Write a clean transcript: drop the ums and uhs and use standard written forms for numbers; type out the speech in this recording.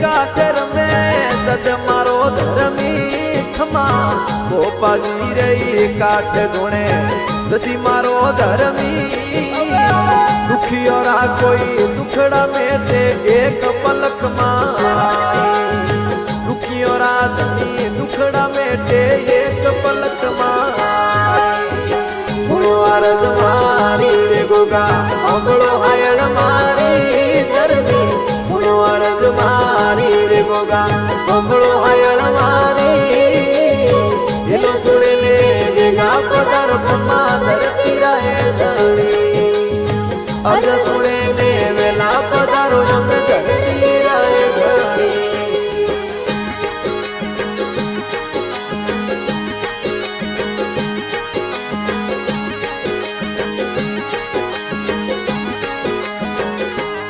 કાઠે રમે સજ મારો ધર્મી ખમા ગોપાજી રે કાઠે ધોણે સજી મારો ધર્મી દુખિયો રા કોઈ દુખડા મેટે એક પલકમાં દુખિયો રા ધણી દુખડા મેટે એક પલકમાં અરજ મારી રે ગોગા અબળો હાયળ મારી ધરતી ફૂલો અરજ મારી રે ગોગા અબળો હાયળ મારી એલો સુડે લે ભેગા પગાર પમા